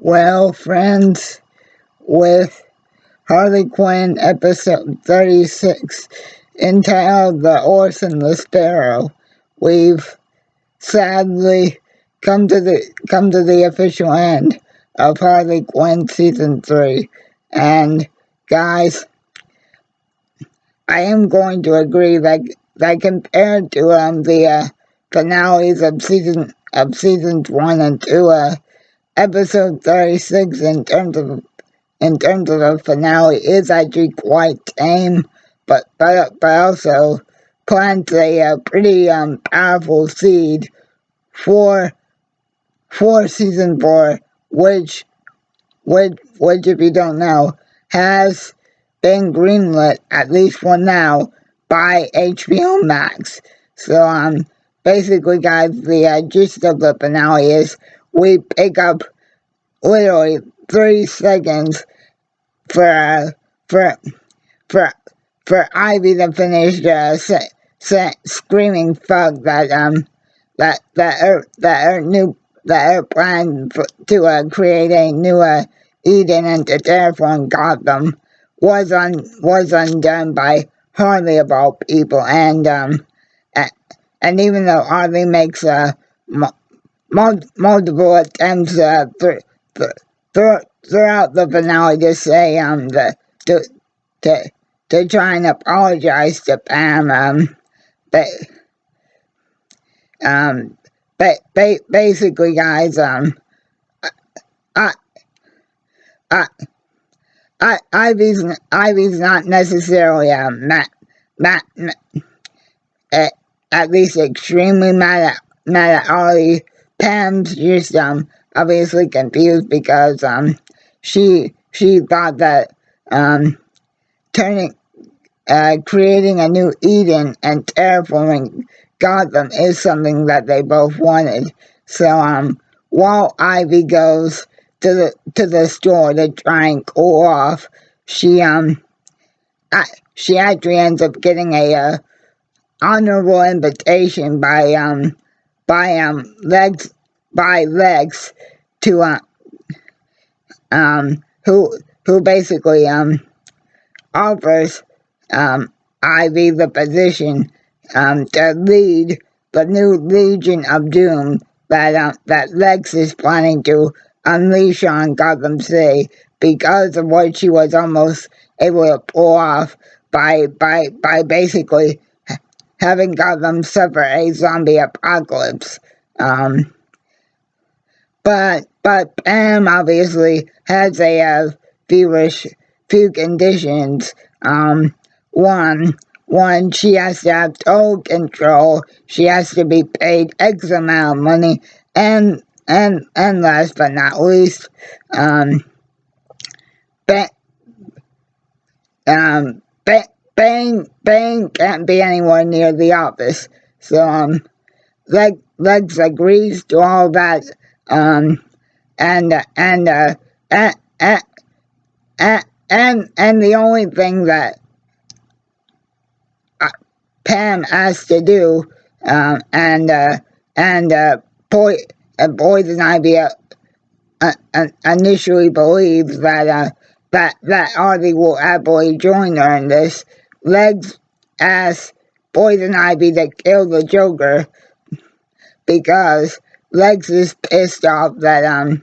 Well, friends, with Harley Quinn episode 36, entitled The Horse and the Sparrow, we've sadly come to the official end of Harley Quinn season 3. And guys, I am going to agree that compared to the finales of seasons 1 and 2, episode 36 in terms of the finale is actually quite tame, but also plants a pretty powerful seed for season 4, which if you don't know has been greenlit, at least for now, by HBO Max. So basically, guys, the gist of the finale is we pick up literally 3 seconds for for for for Ivy to finish screaming fuck that her plan to create a new Eden and to terraform Gotham was undone by Harley of all people, and even though Harley makes multiple attempts throughout the finale to say to to to try and apologize to Pam, but basically, guys, I, I, Ivy's not necessarily at least extremely mad at Ollie. Pam's just obviously confused because she thought that turning creating a new Eden and terraforming Gotham is something that they both wanted. So while Ivy goes to the store to try and cool off, she actually ends up getting a honorable invitation by Lex to who basically offers Ivy the position to lead the new Legion of Doom that Lex is planning to unleash on Gotham City because of what she was almost able to pull off by basically having Gotham suffer a zombie apocalypse. But Pam obviously has a few conditions. One, she has to have total control. She has to be paid X amount of money, and last but not least, ba- Bane can't be anywhere near the office. So Lex agrees to all that. And the only thing that Pam has to do, Poison Ivy initially believes that Harley will happily join her in this. Legs asks Poison Ivy to kill the Joker because Lex is pissed off that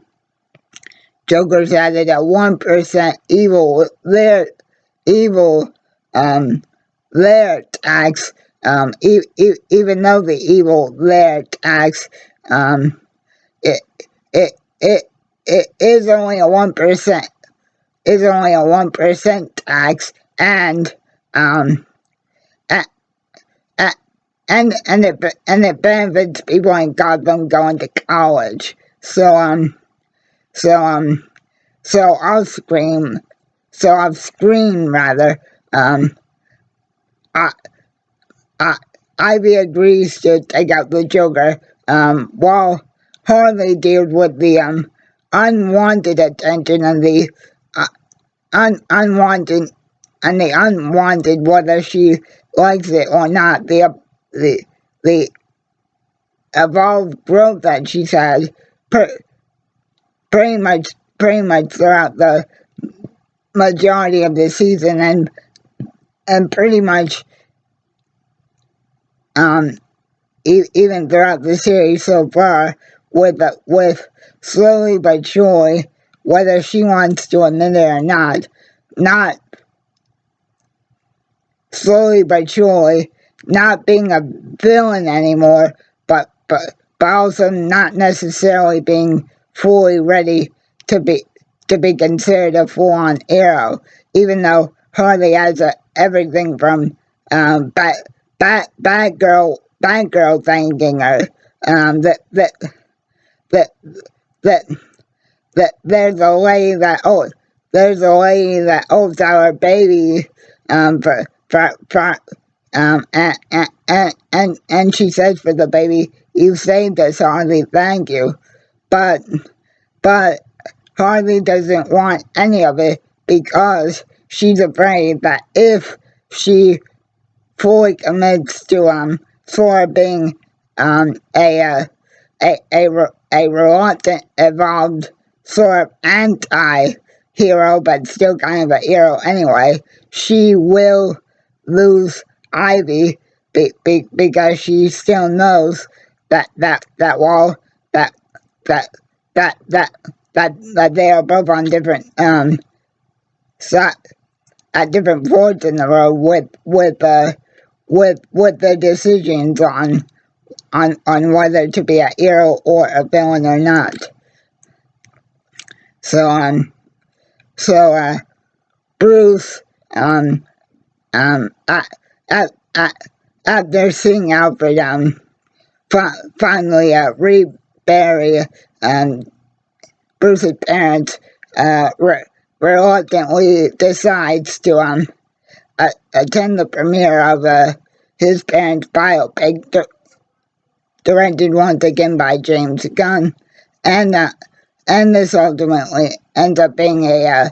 Joker's added a 1% evil lair tax, even though the evil lair tax it it it it is only a 1% tax, and it benefits people in Gotham going to college. So I'll scream. So I've screamed rather. I, Ivy agrees to take out the Joker, while Harley deals with the unwanted attention and the unwanted whether she likes it or not. The evolved growth that she's had pretty much pretty much throughout the majority of the season, and pretty much even throughout the series so far, with slowly but surely, whether she wants to admit it or not slowly but surely, not being a villain anymore, but also not necessarily being fully ready to be considered a full-on hero, even though Harley has everything from bad girl thanking her, that that there's a lady that holds our baby for and she says for the baby, you saved us, Harley, thank you. But Harley doesn't want any of it because she's afraid that if she fully commits to Sora being a reluctant, evolved sort of anti-hero, but still kind of a hero anyway, she will lose Ivy because she still knows that while that that that they are both on different at different points in the road with the decisions on whether to be a hero or a villain or not. So Bruce after seeing Alfred finally rebury Bruce's parents, reluctantly decides to attend the premiere of his parents' biopic, directed once again by James Gunn, and this ultimately ends up being a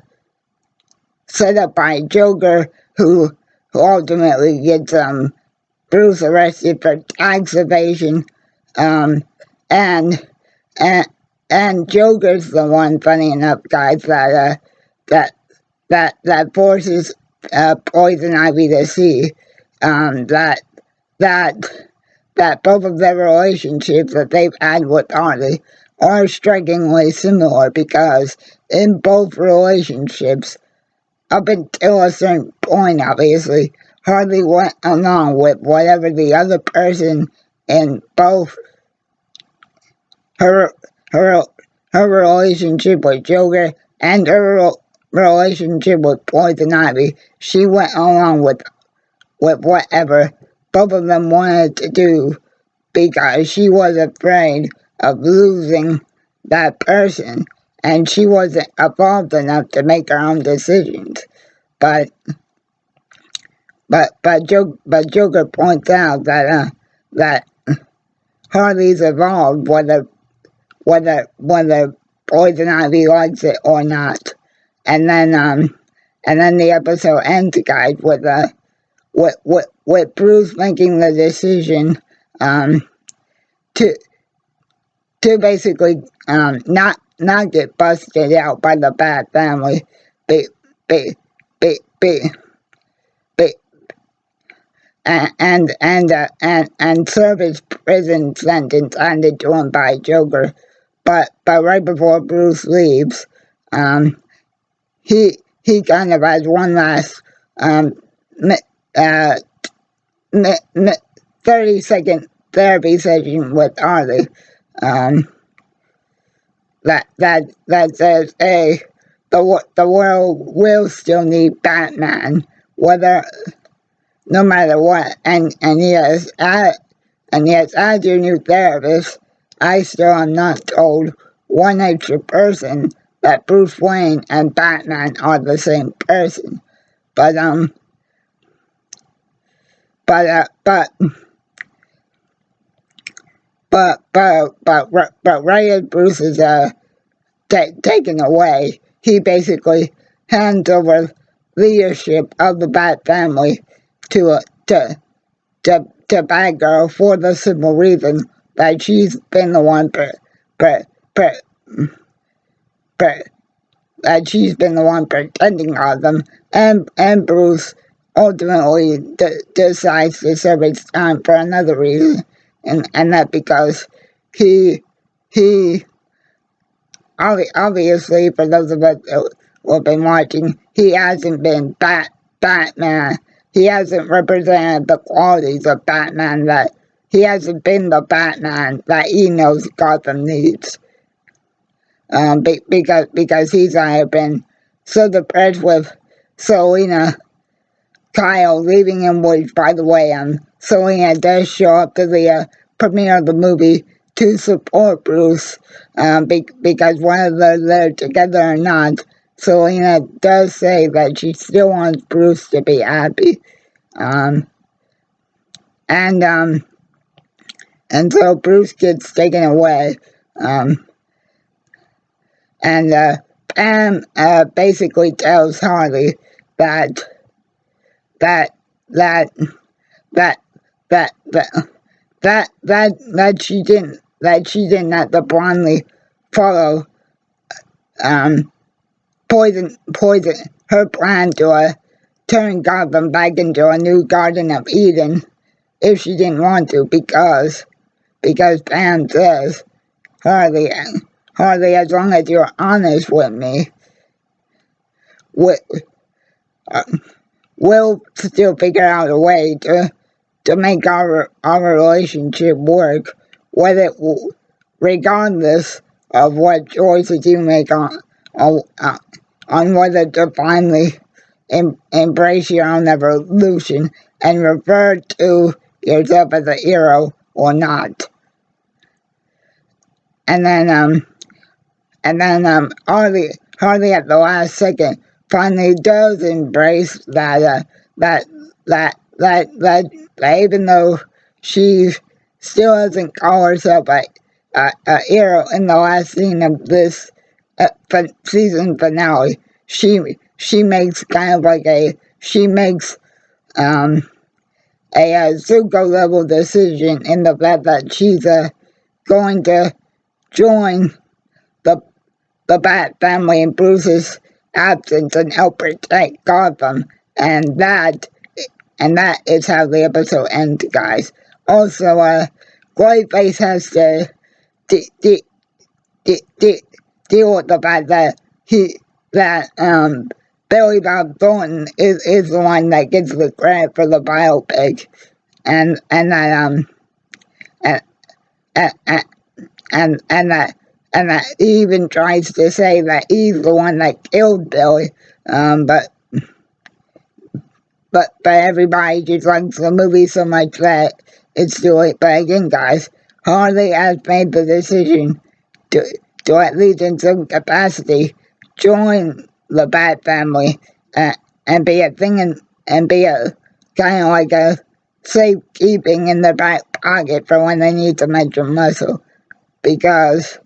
set up by Joker, who ultimately gets Bruce arrested for tax evasion, and and Joker's the one, funny enough, guys, that forces Poison Ivy to see that both of their relationships that they've had with Harley are strikingly similar, because in both relationships, up until a certain point, obviously, Harley went along with whatever the other person in both her relationship with Joker and her relationship with Poison Ivy. She went along with whatever both of them wanted to do, because she was afraid of losing that person, and she wasn't evolved enough to make her own decisions. But Joker points out that Harley's evolved, whether Poison Ivy likes it or not. And then the episode ends, guys, with Bruce making the decision to basically not get busted out by the Bat Family, be, be, be, be, be, and serve his prison sentence handed to him by Joker. But right before Bruce leaves, he kind of has one last 30-second therapy session with Harley that says, hey, the world will still need Batman, no matter what. And yes, as your new therapist, I still am not told one extra person that Bruce Wayne and Batman are the same person. But right as Bruce is taken away, he basically hands over leadership of the Bat Family to Batgirl, for the simple reason that she's been the one that she's been the one protecting Gotham, and Bruce ultimately decides to serve his time for another reason, and that because he he obviously, for those of us who have been watching, he hasn't been Batman. He hasn't represented the qualities of Batman. That he hasn't been the Batman that he knows Gotham needs. Because he's been so depressed with Selina Kyle leaving him, which, by the way, Selina does show up to the premiere of the movie to support Bruce, because whether they're together or not, Selina does say that she still wants Bruce to be happy. And so Bruce gets taken away. And Pam basically tells Harley that that that that that she didn't have to blindly follow poison her plan to turn Gotham back into a new Garden of Eden if she didn't want to, because Pam says, Harley, as long as you're honest with me, we'll still figure out a way to make our relationship work, regardless of what choices you make on whether to finally embrace your own evolution and refer to yourself as a hero or not. And then Harley at the last second finally does embrace that even though she still doesn't call herself a hero in the last scene of this season finale, she makes kind of like a Zuko level decision in the fact that she's going to join the Bat family in Bruce's absence and help protect Gotham, and that is how the episode ends, guys. Also, Clayface has to deal with the fact that Billy Bob Thornton is the one that gets the credit for the biopic, and that he even tries to say that he's the one that killed Billy, but everybody just likes the movie so much that it's too late. But again, guys, Harley has made the decision to at least in some capacity join the Bat family, and be a thing, and be a kind of like a safekeeping in their back pocket for when they need some extra muscle, because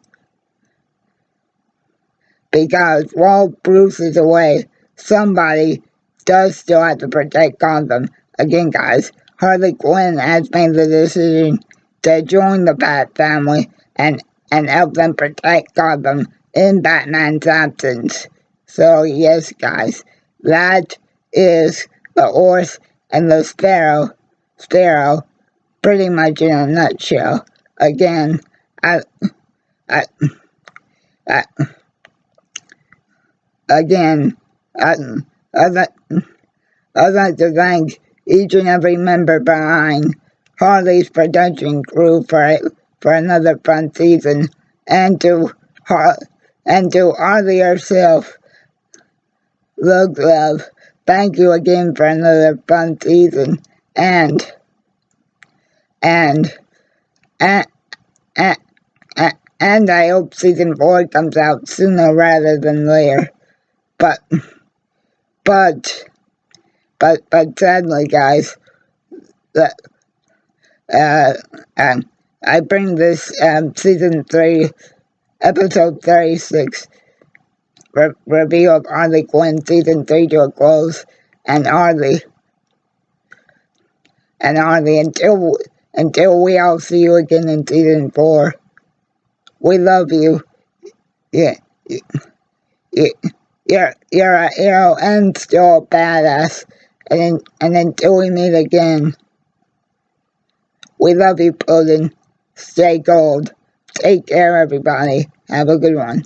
while Bruce is away, somebody does still have to protect Gotham. Again, guys, Harley Quinn has made the decision to join the Bat family and help them protect Gotham in Batman's absence. So yes, guys, that is the horse and the sparrow pretty much in a nutshell. Again, Again, I'd like to thank each and every member behind Harley's production crew for another fun season, and to Harley herself. Look, love, thank you again for another fun season, and I hope season 4 comes out sooner rather than later. But sadly, guys, I bring this season 3, episode 36 review of Harley Quinn season 3 to a close, and Harley, until we all see you again in season 4, we love you. Yeah. you're a hero and still a badass. And until we meet again, we love you, Puddin'. Stay gold. Take care, everybody. Have a good one.